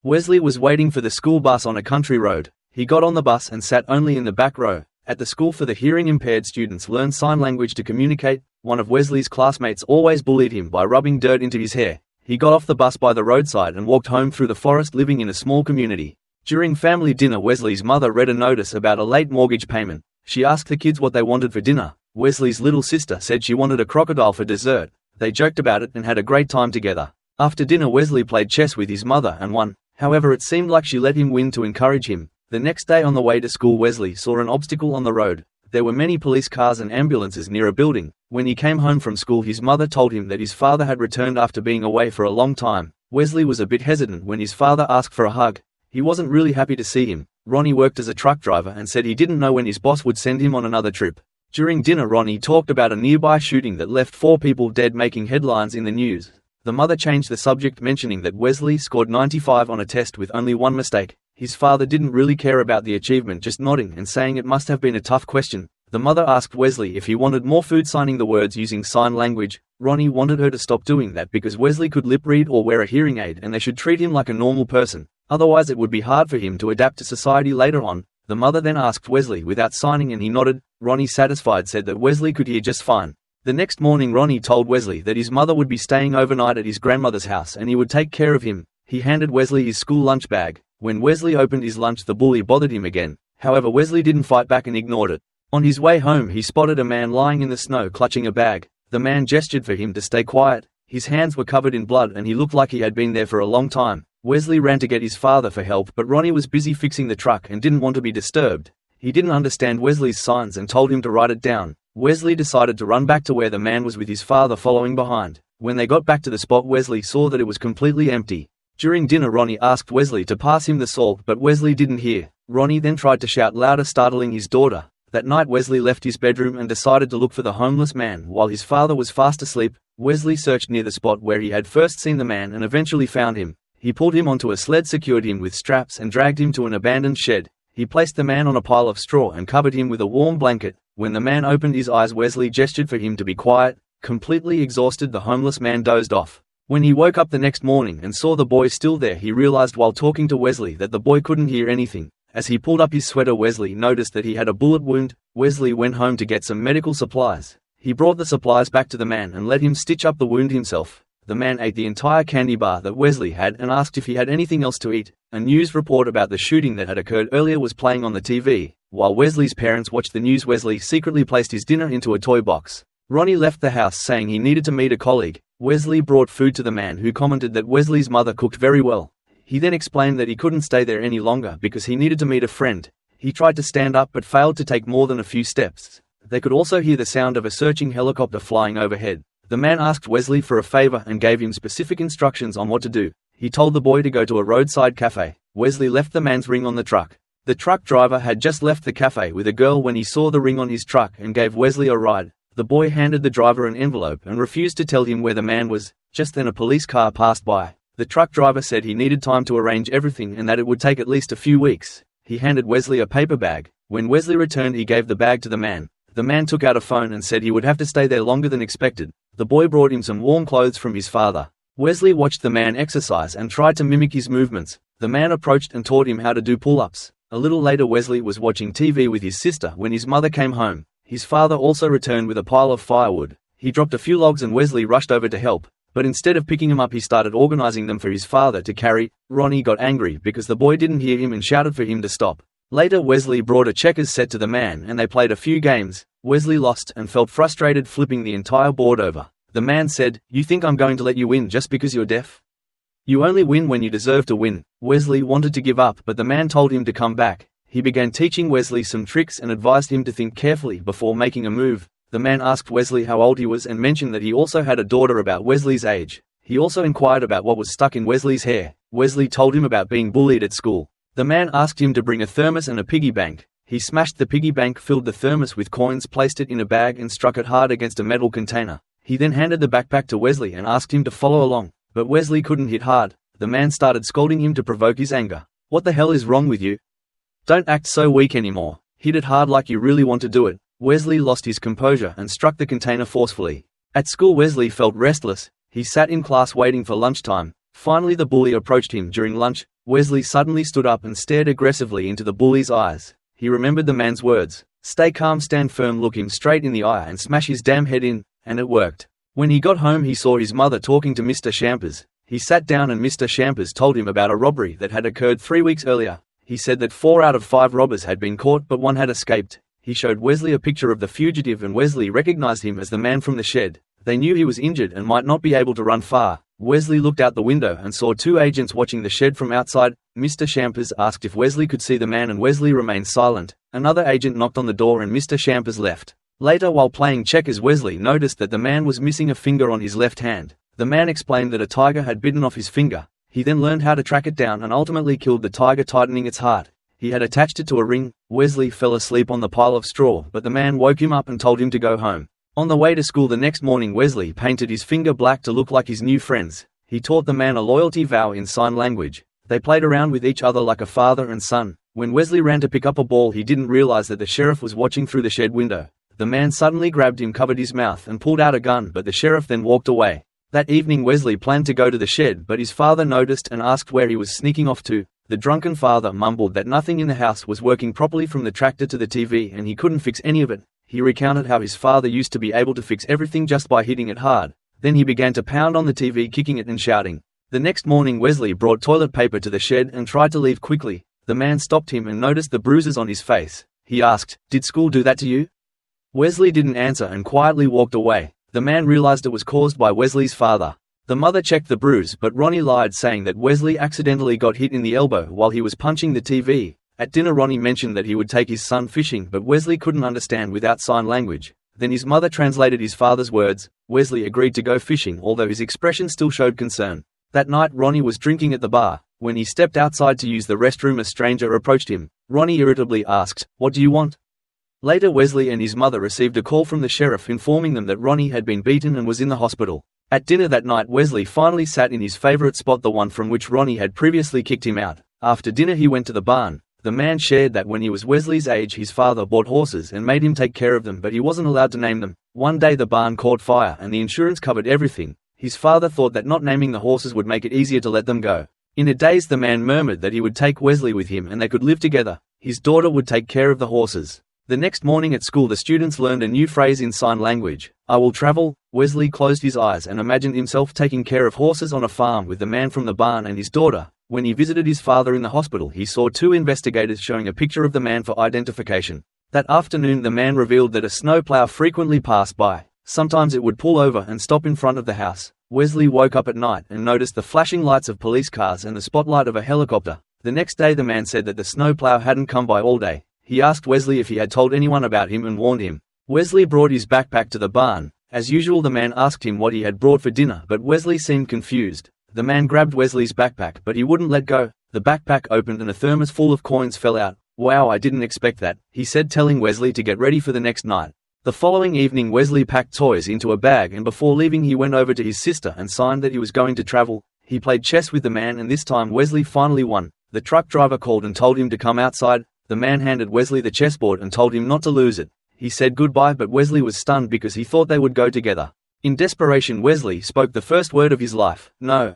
Wesley was waiting for the school bus on a country road. He got on the bus and sat only in the back row. At the school for the hearing-impaired students learn sign language to communicate, one of Wesley's classmates always bullied him by rubbing dirt into his hair. He got off the bus by the roadside and walked home through the forest, living in a small community. During family dinner, Wesley's mother read a notice about a late mortgage payment. She asked the kids what they wanted for dinner. Wesley's little sister said she wanted a crocodile for dessert. They joked about it and had a great time together. After dinner, Wesley played chess with his mother and won. However, it seemed like she let him win to encourage him. The next day on the way to school, Wesley saw an obstacle on the road. There were many police cars and ambulances near a building. When he came home from school, his mother told him that his father had returned after being away for a long time. Wesley was a bit hesitant when his father asked for a hug. He wasn't really happy to see him. Ronnie worked as a truck driver and said he didn't know when his boss would send him on another trip. During dinner, Ronnie talked about a nearby shooting that left 4 people dead, making headlines in the news. The mother changed the subject, mentioning that Wesley scored 95 on a test with only one mistake. His father didn't really care about the achievement, just nodding and saying it must have been a tough question. The mother asked Wesley if he wanted more food, signing the words using sign language. Ronnie wanted her to stop doing that because Wesley could lip read or wear a hearing aid, and they should treat him like a normal person. Otherwise it would be hard for him to adapt to society later on. The mother then asked Wesley without signing, and he nodded. Ronnie, satisfied, said that Wesley could hear just fine. The next morning, Ronnie told Wesley that his mother would be staying overnight at his grandmother's house and he would take care of him. He handed Wesley his school lunch bag. When Wesley opened his lunch, the bully bothered him again. However, Wesley didn't fight back and ignored it. On his way home, he spotted a man lying in the snow clutching a bag. The man gestured for him to stay quiet. His hands were covered in blood and he looked like he had been there for a long time. Wesley ran to get his father for help, but Ronnie was busy fixing the truck and didn't want to be disturbed. He didn't understand Wesley's signs and told him to write it down. Wesley decided to run back to where the man was with his father following behind. When they got back to the spot, Wesley saw that it was completely empty. During dinner, Ronnie asked Wesley to pass him the salt, but Wesley didn't hear. Ronnie then tried to shout louder, startling his daughter. That night, Wesley left his bedroom and decided to look for the homeless man while his father was fast asleep. Wesley searched near the spot where he had first seen the man and eventually found him. He pulled him onto a sled, secured him with straps, and dragged him to an abandoned shed. He placed the man on a pile of straw and covered him with a warm blanket. When the man opened his eyes, Wesley gestured for him to be quiet. Completely exhausted, the homeless man dozed off. When he woke up the next morning and saw the boy still there, he realized while talking to Wesley that the boy couldn't hear anything. As he pulled up his sweater, Wesley noticed that he had a bullet wound. Wesley went home to get some medical supplies. He brought the supplies back to the man and let him stitch up the wound himself. The man ate the entire candy bar that Wesley had and asked if he had anything else to eat. A news report about the shooting that had occurred earlier was playing on the TV. While Wesley's parents watched the news, Wesley secretly placed his dinner into a toy box. Ronnie left the house saying he needed to meet a colleague. Wesley brought food to the man, who commented that Wesley's mother cooked very well. He then explained that he couldn't stay there any longer because he needed to meet a friend. He tried to stand up but failed to take more than a few steps. They could also hear the sound of a searching helicopter flying overhead. The man asked Wesley for a favor and gave him specific instructions on what to do. He told the boy to go to a roadside cafe. Wesley left the man's ring on the truck. The truck driver had just left the cafe with a girl when he saw the ring on his truck and gave Wesley a ride. The boy handed the driver an envelope and refused to tell him where the man was. Just then a police car passed by. The truck driver said he needed time to arrange everything and that it would take at least a few weeks. He handed Wesley a paper bag. When Wesley returned, he gave the bag to the man. The man took out a phone and said he would have to stay there longer than expected. The boy brought him some warm clothes from his father. Wesley watched the man exercise and tried to mimic his movements. The man approached and taught him how to do pull-ups. A little later, Wesley was watching TV with his sister when his mother came home. His father also returned with a pile of firewood. He dropped a few logs and Wesley rushed over to help. But instead of picking them up, he started organizing them for his father to carry. Ronnie got angry because the boy didn't hear him and shouted for him to stop. Later, Wesley brought a checkers set to the man and they played a few games. Wesley lost and felt frustrated, flipping the entire board over. The man said, "You think I'm going to let you win just because you're deaf? You only win when you deserve to win." Wesley wanted to give up, but the man told him to come back. He began teaching Wesley some tricks and advised him to think carefully before making a move. The man asked Wesley how old he was and mentioned that he also had a daughter about Wesley's age. He also inquired about what was stuck in Wesley's hair. Wesley told him about being bullied at school. The man asked him to bring a thermos and a piggy bank. He smashed the piggy bank, filled the thermos with coins, placed it in a bag and struck it hard against a metal container. He then handed the backpack to Wesley and asked him to follow along. But Wesley couldn't hit hard. The man started scolding him to provoke his anger. "What the hell is wrong with you? Don't act so weak anymore. Hit it hard like you really want to do it." Wesley lost his composure and struck the container forcefully. At school, Wesley felt restless. He sat in class waiting for lunchtime. Finally the bully approached him during lunch. Wesley suddenly stood up and stared aggressively into the bully's eyes. He remembered the man's words, "Stay calm, stand firm," look him straight in the eye and smash his damn head in, and it worked. When he got home he saw his mother talking to Mr. Champers. He sat down and Mr. Champers told him about a robbery that had occurred 3 weeks earlier. He said that 4 out of 5 robbers had been caught but 1 had escaped. He showed Wesley a picture of the fugitive and Wesley recognized him as the man from the shed. They knew he was injured and might not be able to run far. Wesley looked out the window and saw 2 agents watching the shed from outside. Mr. Champers asked if Wesley could see the man and Wesley remained silent. Another agent knocked on the door and Mr. Champers left. Later, while playing checkers, Wesley noticed that the man was missing a finger on his left hand. The man explained that a tiger had bitten off his finger. He then learned how to track it down and ultimately killed the tiger, tightening its heart. He had attached it to a ring. Wesley fell asleep on the pile of straw, but the man woke him up and told him to go home. On the way to school the next morning, Wesley painted his finger black to look like his new friend's. He taught the man a loyalty vow in sign language. They played around with each other like a father and son. When Wesley ran to pick up a ball, he didn't realize that the sheriff was watching through the shed window. The man suddenly grabbed him, covered his mouth, and pulled out a gun, but the sheriff then walked away. That evening Wesley planned to go to the shed, but his father noticed and asked where he was sneaking off to. The drunken father mumbled that nothing in the house was working properly, from the tractor to the TV, and he couldn't fix any of it. He recounted how his father used to be able to fix everything just by hitting it hard. Then he began to pound on the TV, kicking it and shouting. The next morning Wesley brought toilet paper to the shed and tried to leave quickly. The man stopped him and noticed the bruises on his face. He asked, "Did school do that to you?" Wesley didn't answer and quietly walked away. The man realized it was caused by Wesley's father. The mother checked the bruise, but Ronnie lied, saying that Wesley accidentally got hit in the elbow while he was punching the TV. At dinner Ronnie mentioned that he would take his son fishing, but Wesley couldn't understand without sign language. Then his mother translated his father's words. Wesley agreed to go fishing, although his expression still showed concern. That night Ronnie was drinking at the bar. When he stepped outside to use the restroom, a stranger approached him. Ronnie irritably asked, "What do you want?" Later Wesley and his mother received a call from the sheriff informing them that Ronnie had been beaten and was in the hospital. At dinner that night Wesley finally sat in his favorite spot, the one from which Ronnie had previously kicked him out. After dinner he went to the barn. The man shared that when he was Wesley's age his father bought horses and made him take care of them, but he wasn't allowed to name them. One day the barn caught fire and the insurance covered everything. His father thought that not naming the horses would make it easier to let them go. In a daze the man murmured that he would take Wesley with him and they could live together. His daughter would take care of the horses. The next morning at school the students learned a new phrase in sign language. "I will travel." Wesley closed his eyes and imagined himself taking care of horses on a farm with the man from the barn and his daughter. When he visited his father in the hospital he saw 2 investigators showing a picture of the man for identification. That afternoon the man revealed that a snowplow frequently passed by. Sometimes it would pull over and stop in front of the house. Wesley woke up at night and noticed the flashing lights of police cars and the spotlight of a helicopter. The next day the man said that the snowplow hadn't come by all day. He asked Wesley if he had told anyone about him and warned him. Wesley brought his backpack to the barn. As usual the man asked him what he had brought for dinner, but Wesley seemed confused. The man grabbed Wesley's backpack but he wouldn't let go. The backpack opened and a thermos full of coins fell out. "Wow, I didn't expect that," he said, telling Wesley to get ready for the next night. The following evening Wesley packed toys into a bag and before leaving he went over to his sister and signed that he was going to travel. He played chess with the man and this time Wesley finally won. The truck driver called and told him to come outside. The man handed Wesley the chessboard and told him not to lose it. He said goodbye but Wesley was stunned because he thought they would go together. In desperation Wesley spoke the first word of his life, "No."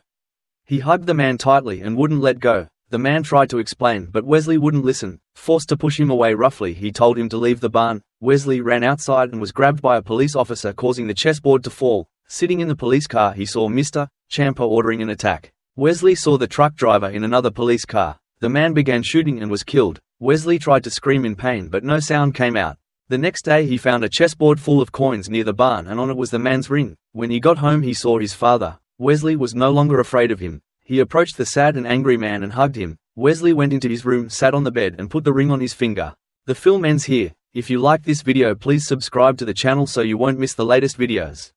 He hugged the man tightly and wouldn't let go. The man tried to explain but Wesley wouldn't listen. Forced to push him away roughly he told him to leave the barn. Wesley ran outside and was grabbed by a police officer, causing the chessboard to fall. Sitting in the police car he saw Mr. Champa ordering an attack. Wesley saw the truck driver in another police car. The man began shooting and was killed. Wesley tried to scream in pain but no sound came out. The next day he found a chessboard full of coins near the barn and on it was the man's ring. When he got home he saw his father. Wesley was no longer afraid of him. He approached the sad and angry man and hugged him. Wesley went into his room, sat on the bed and put the ring on his finger. The film ends here. If you like this video please subscribe to the channel so you won't miss the latest videos.